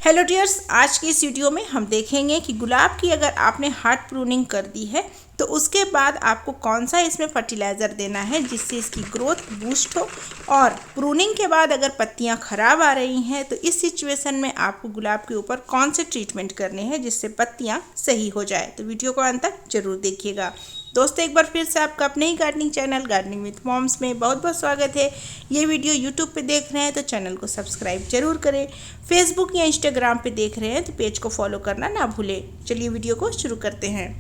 Hello dears, आज की इस वीडियो में हम देखेंगे कि गुलाब की अगर आपने हार्ड प्रूनिंग कर दी है तो उसके बाद आपको कौन सा इसमें फर्टिलाइज़र देना है जिससे इसकी ग्रोथ बूस्ट हो। और प्रूनिंग के बाद अगर पत्तियां खराब आ रही हैं तो इस सिचुएशन में आपको गुलाब के ऊपर कौन से ट्रीटमेंट करने हैं जिससे पत्तियां सही हो जाए। तो वीडियो को अंत तक जरूर देखिएगा। दोस्तों, एक बार फिर से आपका अपने ही gardening channel gardening with moms में बहुत बहुत स्वागत है। ये वीडियो यूट्यूब पे देख रहे हैं तो चैनल को सब्सक्राइब जरूर करें। फेसबुक या इंस्टाग्राम पे देख रहे हैं तो पेज को फॉलो करना ना भूलें। चलिए वीडियो को शुरू करते हैं।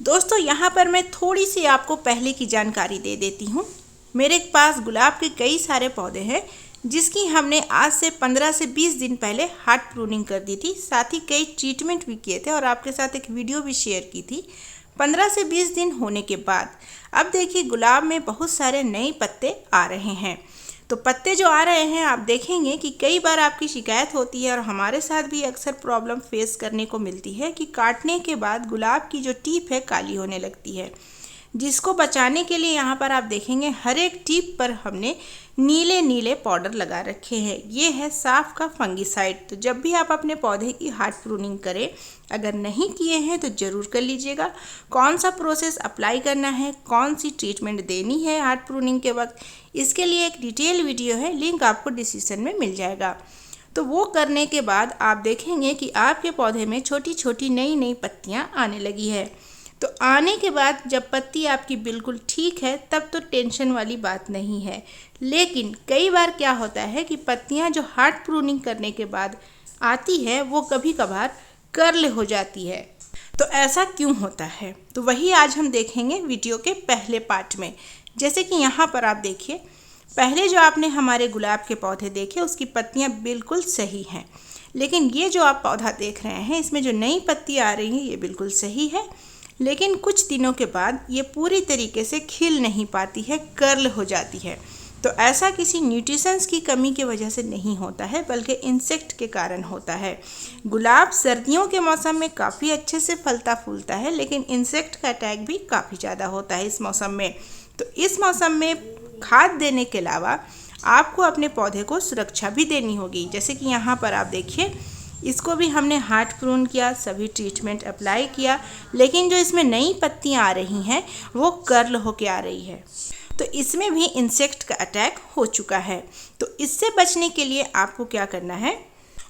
दोस्तों, यहाँ पर मैं थोड़ी सी आपको पहले की जानकारी दे देती हूँ। मेरे पास गुलाब के कई सारे पौधे हैं जिसकी हमने आज से 15 से 20 दिन पहले हार्ड प्रूनिंग कर दी थी। साथ ही कई ट्रीटमेंट भी किए थे और आपके साथ एक वीडियो भी शेयर की थी। 15 से 20 दिन होने के बाद अब देखिए गुलाब में बहुत सारे नए पत्ते आ रहे हैं। तो पत्ते जो आ रहे हैं आप देखेंगे कि कई बार आपकी शिकायत होती है और हमारे साथ भी अक्सर प्रॉब्लम फेस करने को मिलती है कि काटने के बाद गुलाब की जो टीप है काली होने लगती है, जिसको बचाने के लिए यहाँ पर आप देखेंगे हर एक टीप पर हमने नीले नीले पाउडर लगा रखे हैं। ये है साफ का फंगिसाइड। तो जब भी आप अपने पौधे की हार्ड प्रूनिंग करें, अगर नहीं किए हैं तो ज़रूर कर लीजिएगा। कौन सा प्रोसेस अप्लाई करना है, कौन सी ट्रीटमेंट देनी है हार्ड प्रूनिंग के वक्त, इसके लिए एक डिटेल वीडियो है, लिंक आपको डिस्क्रिप्शन में मिल जाएगा। तो वो करने के बाद आप देखेंगे कि आपके पौधे में छोटी छोटी नई नई पत्तियाँ आने लगी है। तो आने के बाद जब पत्ती आपकी बिल्कुल ठीक है तब तो टेंशन वाली बात नहीं है। लेकिन कई बार क्या होता है कि पत्तियां जो हार्ड प्रूनिंग करने के बाद आती है वो कभी कभार कर्ल हो जाती है। तो ऐसा क्यों होता है, तो वही आज हम देखेंगे वीडियो के पहले पार्ट में। जैसे कि यहाँ पर आप देखिए, पहले जो आपने हमारे गुलाब के पौधे देखे उसकी पत्तियाँ बिल्कुल सही हैं, लेकिन ये जो आप पौधा देख रहे हैं इसमें जो नई पत्ती आ रही है ये बिल्कुल सही है, लेकिन कुछ दिनों के बाद ये पूरी तरीके से खिल नहीं पाती है, कर्ल हो जाती है। तो ऐसा किसी न्यूट्रिशंस की कमी की वजह से नहीं होता है, बल्कि इंसेक्ट के कारण होता है। गुलाब सर्दियों के मौसम में काफ़ी अच्छे से फलता फूलता है, लेकिन इंसेक्ट का अटैक भी काफ़ी ज़्यादा होता है इस मौसम में। तो इस मौसम में खाद देने के अलावा आपको अपने पौधे को सुरक्षा भी देनी होगी। जैसे कि यहाँ पर आप देखिए, इसको भी हमने हार्ड प्रून किया, सभी ट्रीटमेंट अप्लाई किया, लेकिन जो इसमें नई पत्तियां आ रही हैं वो कर्ल होके आ रही है। तो इसमें भी इंसेक्ट का अटैक हो चुका है। तो इससे बचने के लिए आपको क्या करना है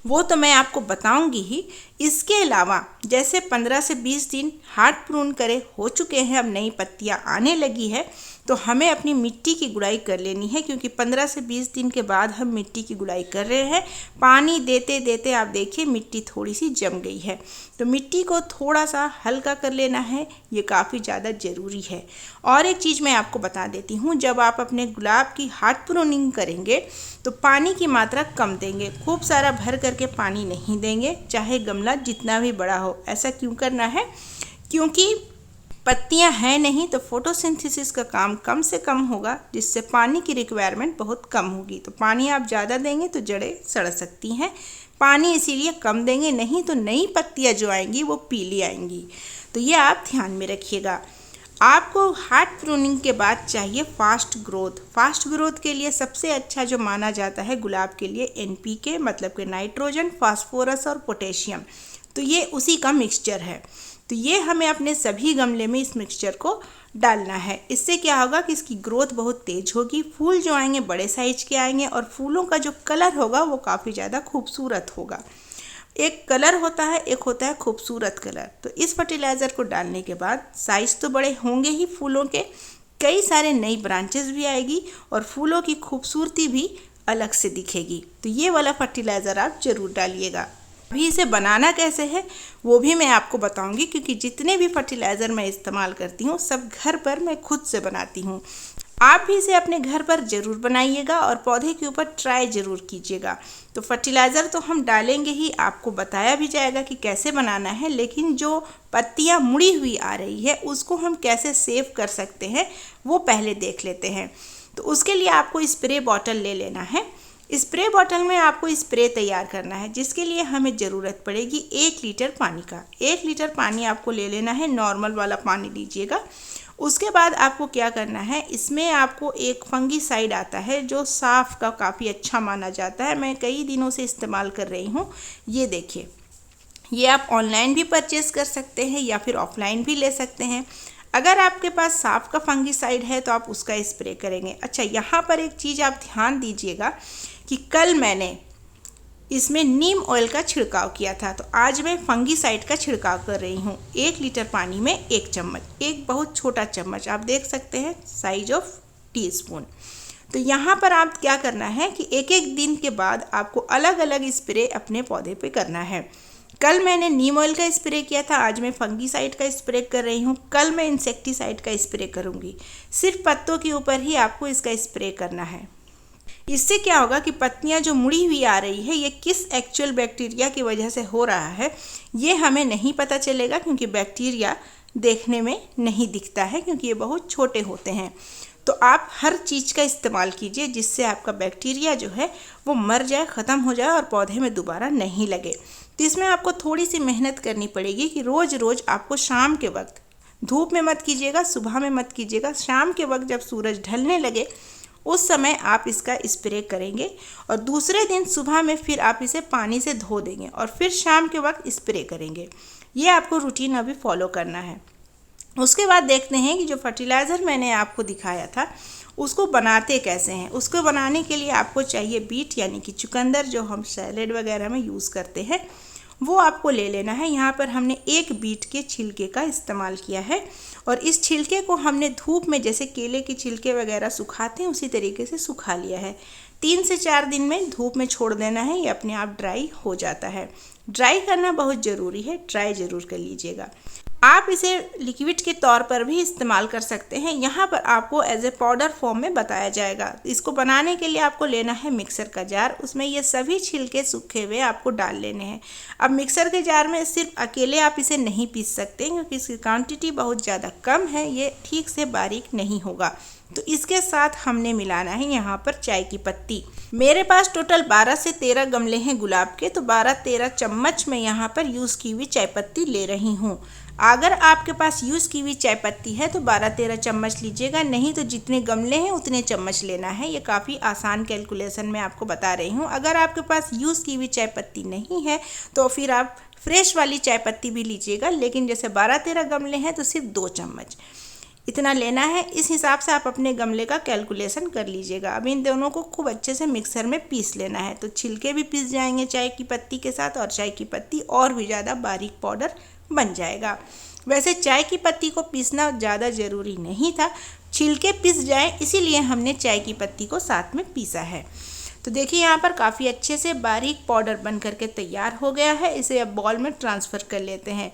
वो तो मैं आपको बताऊंगी ही। इसके अलावा जैसे 15 से 20 दिन हार्ड प्रून करे हो चुके हैं, अब नई पत्तियां आने लगी है, तो हमें अपनी मिट्टी की गुड़ाई कर लेनी है, क्योंकि 15 से 20 दिन के बाद हम मिट्टी की गुड़ाई कर रहे हैं। पानी देते देते आप देखिए मिट्टी थोड़ी सी जम गई है, तो मिट्टी को थोड़ा सा हल्का कर लेना है, ये काफ़ी ज़्यादा ज़रूरी है। और एक चीज़ मैं आपको बता देती हूँ, जब आप अपने गुलाब की हार्ड प्रूनिंग करेंगे तो पानी की मात्रा कम देंगे, खूब सारा भर करके पानी नहीं देंगे, चाहे गमला जितना भी बड़ा हो। ऐसा क्यों करना है, क्योंकि पत्तियां हैं नहीं तो फोटोसिंथेसिस का काम कम से कम होगा, जिससे पानी की रिक्वायरमेंट बहुत कम होगी। तो पानी आप ज़्यादा देंगे तो जड़ें सड़ सकती हैं, पानी इसीलिए कम देंगे, नहीं तो नई पत्तियां जो आएंगी वो पीली आएंगी। तो ये आप ध्यान में रखिएगा। आपको हार्ड प्रूनिंग के बाद चाहिए फास्ट ग्रोथ। फास्ट ग्रोथ के लिए सबसे अच्छा जो माना जाता है गुलाब के लिए NPK, मतलब कि नाइट्रोजन, फास्फोरस और पोटेशियम। तो ये उसी का मिक्सचर है। तो ये हमें अपने सभी गमले में इस मिक्सचर को डालना है। इससे क्या होगा कि इसकी ग्रोथ बहुत तेज होगी, फूल जो आएंगे बड़े साइज के आएंगे और फूलों का जो कलर होगा वो काफ़ी ज़्यादा खूबसूरत होगा। एक कलर होता है, एक होता है खूबसूरत कलर। तो इस फर्टिलाइज़र को डालने के बाद साइज़ तो बड़े होंगे ही फूलों के, कई सारे नई ब्रांचेस भी आएगी और फूलों की खूबसूरती भी अलग से दिखेगी। तो ये वाला फर्टिलाइज़र आप ज़रूर डालिएगा। अभी इसे बनाना कैसे है वो भी मैं आपको बताऊंगी, क्योंकि जितने भी फर्टिलाइज़र मैं इस्तेमाल करती हूँ सब घर पर मैं खुद से बनाती हूँ। आप भी इसे अपने घर पर ज़रूर बनाइएगा और पौधे के ऊपर ट्राई ज़रूर कीजिएगा। तो फर्टिलाइज़र तो हम डालेंगे ही, आपको बताया भी जाएगा कि कैसे बनाना है, लेकिन जो पत्तियाँ मुड़ी हुई आ रही है उसको हम कैसे सेव कर सकते हैं वो पहले देख लेते हैं। तो उसके लिए आपको स्प्रे बॉटल ले लेना है। स्प्रे बॉटल में आपको स्प्रे तैयार करना है, जिसके लिए हमें ज़रूरत पड़ेगी 1 लीटर पानी का। 1 लीटर पानी आपको ले लेना है, नॉर्मल वाला पानी लीजिएगा उसके बाद आपको क्या करना है, इसमें आपको एक फंगीसाइड आता है जो साफ का काफ़ी अच्छा माना जाता है। मैं कई दिनों से इस्तेमाल कर रही हूँ। ये देखिए, ये आप ऑनलाइन भी परचेज़ कर सकते हैं या फिर ऑफलाइन भी ले सकते हैं। अगर आपके पास साफ का फंगीसाइड है तो आप उसका स्प्रे करेंगे। अच्छा, यहाँ पर एक चीज़ आप ध्यान दीजिएगा कि कल मैंने इसमें नीम ऑयल का छिड़काव किया था, तो आज मैं फंगीसाइड का छिड़काव कर रही हूँ। 1 लीटर पानी में 1 चम्मच, एक बहुत छोटा चम्मच, आप देख सकते हैं साइज ऑफ टीस्पून। तो यहाँ पर आप क्या करना है कि एक एक दिन के बाद आपको अलग अलग स्प्रे अपने पौधे पे करना है। कल मैंने नीम ऑयल का स्प्रे किया था, आज मैं फंगीसाइड का स्प्रे कर रही हूँ। कल मैं इंसेक्टिसाइड का स्प्रे करूँगी। सिर्फ पत्तों के ऊपर ही आपको इसका स्प्रे करना है। इससे क्या होगा कि पत्तियां जो मुड़ी हुई आ रही है, ये किस एक्चुअल बैक्टीरिया की वजह से हो रहा है ये हमें नहीं पता चलेगा, क्योंकि बैक्टीरिया देखने में नहीं दिखता है, क्योंकि ये बहुत छोटे होते हैं। तो आप हर चीज़ का इस्तेमाल कीजिए जिससे आपका बैक्टीरिया जो है वो मर जाए, ख़त्म हो जाए और पौधे में दोबारा नहीं लगे। तो इसमें आपको थोड़ी सी मेहनत करनी पड़ेगी कि रोज़ रोज़ आपको शाम के वक्त, धूप में मत कीजिएगा, सुबह में मत कीजिएगा, शाम के वक्त जब सूरज ढलने लगे उस समय आप इसका स्प्रे करेंगे और दूसरे दिन सुबह में फिर आप इसे पानी से धो देंगे और फिर शाम के वक्त स्प्रे करेंगे। ये आपको रूटीन अभी फॉलो करना है। उसके बाद देखते हैं कि जो फर्टिलाइज़र मैंने आपको दिखाया था उसको बनाते कैसे हैं। उसको बनाने के लिए आपको चाहिए बीट यानी कि चुकंदर, जो हम सैलेड वगैरह में यूज़ करते हैं, वो आपको ले लेना है। यहाँ पर हमने एक बीट के छिलके का इस्तेमाल किया है और इस छिलके को हमने धूप में, जैसे केले के छिलके वगैरह सुखाते हैं उसी तरीके से सुखा लिया है। 3 से 4 दिन में धूप में छोड़ देना है, ये अपने आप ड्राई हो जाता है। ड्राई करना बहुत ज़रूरी है, ड्राई ज़रूर कर लीजिएगा। आप इसे लिक्विड के तौर पर भी इस्तेमाल कर सकते हैं। यहाँ पर आपको एज ए पाउडर फॉर्म में बताया जाएगा। इसको बनाने के लिए आपको लेना है मिक्सर का जार, उसमें ये सभी छिलके सूखे हुए आपको डाल लेने हैं। अब मिक्सर के जार में सिर्फ अकेले आप इसे नहीं पीस सकते, क्योंकि इसकी क्वांटिटी बहुत ज़्यादा कम है, ये ठीक से बारीक नहीं होगा। तो इसके साथ हमने मिलाना है यहाँ पर चाय की पत्ती। मेरे पास टोटल 12 से 13 गमले हैं गुलाब के, तो 12-13 चम्मच मैं यहाँ पर यूज़ की हुई चाय पत्ती ले रही हूँ। अगर आपके पास यूज़ की हुई चाय पत्ती है तो 12-13 चम्मच लीजिएगा, नहीं तो जितने गमले हैं उतने चम्मच लेना है। ये काफ़ी आसान कैलकुलेशन में आपको बता रही हूँ। अगर आपके पास यूज़ की हुई चाय पत्ती नहीं है तो फिर आप फ्रेश वाली चाय पत्ती भी लीजिएगा, लेकिन जैसे 12-13 गमले हैं तो सिर्फ 2 चम्मच इतना लेना है। इस हिसाब से आप अपने गमले का कैलकुलेशन कर लीजिएगा। अब इन दोनों को खूब अच्छे से मिक्सर में पीस लेना है, तो छिलके भी पीस जाएंगे चाय की पत्ती के साथ और चाय की पत्ती और भी ज़्यादा बारीक पाउडर बन जाएगा। वैसे चाय की पत्ती को पीसना ज़्यादा ज़रूरी नहीं था, छिलके पीस जाए इसीलिए हमने चाय की पत्ती को साथ में पीसा है। तो देखिए यहाँ पर काफ़ी अच्छे से बारीक पाउडर बन करके तैयार हो गया है। इसे अब बॉल में ट्रांसफ़र कर लेते हैं।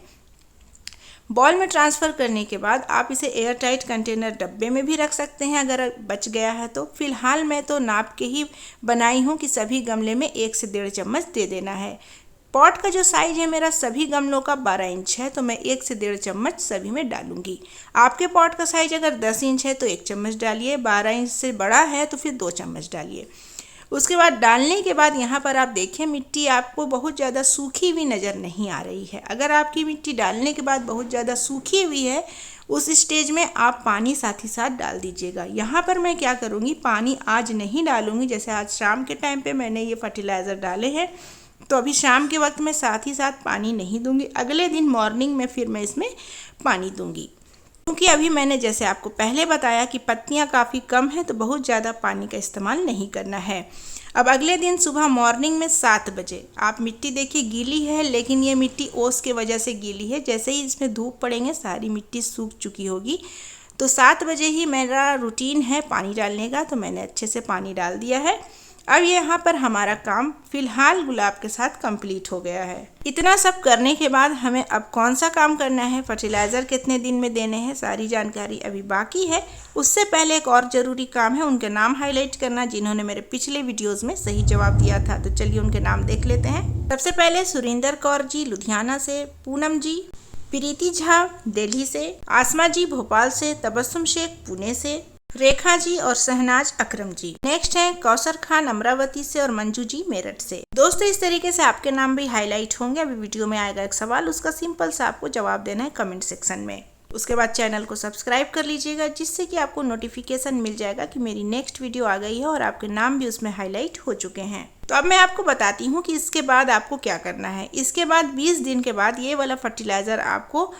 बॉल में ट्रांसफ़र करने के बाद आप इसे एयर टाइट कंटेनर डब्बे में भी रख सकते हैं अगर बच गया है तो। फिलहाल मैं तो नाप के ही बनाई हूँ कि सभी गमले में 1 से 1.5 चम्मच दे देना है। पॉट का जो साइज़ है मेरा सभी गमलों का 12 इंच है, तो मैं 1 से 1.5 चम्मच सभी में डालूंगी। आपके पॉट का साइज़ अगर 10 इंच है तो 1 चम्मच डालिए, 12 इंच से बड़ा है तो फिर 2 चम्मच डालिए। उसके बाद डालने के बाद यहाँ पर आप देखिए मिट्टी आपको बहुत ज़्यादा सूखी हुई नज़र नहीं आ रही है। अगर आपकी मिट्टी डालने के बाद बहुत ज़्यादा सूखी हुई है, उस स्टेज में आप पानी साथ ही साथ डाल दीजिएगा। यहाँ पर मैं क्या करूँगी, पानी आज नहीं डालूँगी। जैसे आज शाम के टाइम पे मैंने ये फर्टिलाइज़र डाले हैं, तो अभी शाम के वक्त में साथ ही साथ पानी नहीं दूँगी। अगले दिन मॉर्निंग में फिर मैं इसमें पानी दूँगी, क्योंकि अभी मैंने जैसे आपको पहले बताया कि पत्तियां काफ़ी कम हैं, तो बहुत ज़्यादा पानी का इस्तेमाल नहीं करना है। अब अगले दिन सुबह मॉर्निंग में 7 बजे आप मिट्टी देखिए गीली है, लेकिन ये मिट्टी ओस के वजह से गीली है। जैसे ही इसमें धूप पड़ेंगे सारी मिट्टी सूख चुकी होगी। तो 7 बजे ही मेरा रूटीन है पानी डालने का, तो मैंने अच्छे से पानी डाल दिया है। अब यहाँ पर हमारा काम फिलहाल गुलाब के साथ कंप्लीट हो गया है। इतना सब करने के बाद हमें अब कौन सा काम करना है, फर्टिलाइज़र कितने दिन में देने हैं, सारी जानकारी अभी बाकी है। उससे पहले एक और ज़रूरी काम है, उनके नाम हाईलाइट करना जिन्होंने मेरे पिछले वीडियोज़ में सही जवाब दिया था। तो चलिए उनके नाम देख लेते हैं। सबसे पहले सुरिंदर कौर जी लुधियाना से, पूनम जी, प्रीति झा दिल्ली से, आसमा जी भोपाल से, तबस्सुम शेख पुणे से, रेखा जी और शहनाज अकरम जी। नेक्स्ट है कौसर खान अमरावती से और मंजू जी मेरठ से। दोस्तों इस तरीके से आपके नाम भी हाईलाइट होंगे। अभी वीडियो में आएगा एक सवाल, उसका सिंपल सा आपको जवाब देना है कमेंट सेक्शन में। उसके बाद चैनल को सब्सक्राइब कर लीजिएगा, जिससे कि आपको नोटिफिकेशन मिल जाएगा कि मेरी नेक्स्ट वीडियो आ गई है और आपके नाम भी उसमें हाईलाइट हो चुके हैं। तो अब मैं आपको बताती हूँ कि इसके बाद आपको क्या करना है। इसके बाद 20 दिन के बाद ये वाला फर्टिलाइज़र आपको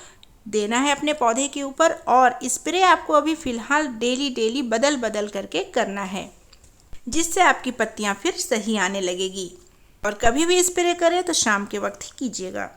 देना है अपने पौधे के ऊपर, और स्प्रे आपको अभी फ़िलहाल डेली बदल बदल करके करना है, जिससे आपकी पत्तियाँ फिर सही आने लगेगी। और कभी भी स्प्रे करें तो शाम के वक्त ही कीजिएगा।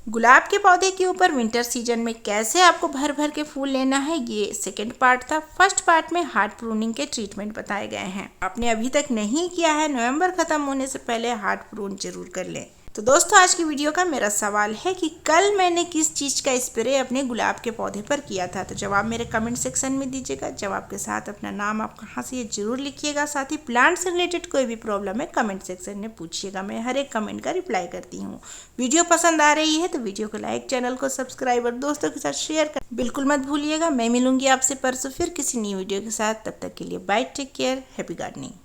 गुलाब के पौधे के ऊपर विंटर सीजन में कैसे आपको भर भर के फूल लेना है, ये सेकंड पार्ट था। फर्स्ट पार्ट में हार्ड प्रूनिंग के ट्रीटमेंट बताए गए हैं। आपने अभी तक नहीं किया है, नवंबर खत्म होने से पहले हार्ड प्रून जरूर कर लें। तो दोस्तों, आज की वीडियो का मेरा सवाल है कि कल मैंने किस चीज़ का स्प्रे अपने गुलाब के पौधे पर किया था। तो जवाब मेरे कमेंट सेक्शन में दीजिएगा। जवाब के साथ अपना नाम आप कहाँ से ये जरूर लिखिएगा। साथ ही प्लांट से रिलेटेड कोई भी प्रॉब्लम है कमेंट सेक्शन में पूछिएगा, मैं हर एक कमेंट का रिप्लाई करती हूँ। वीडियो पसंद आ रही है तो वीडियो को लाइक, चैनल को सब्सक्राइब और दोस्तों के साथ शेयर कर बिल्कुल मत भूलिएगा। मैं मिलूंगी आपसे परसों फिर किसी नई वीडियो के साथ। तब तक के लिए bye, take care, happy gardening.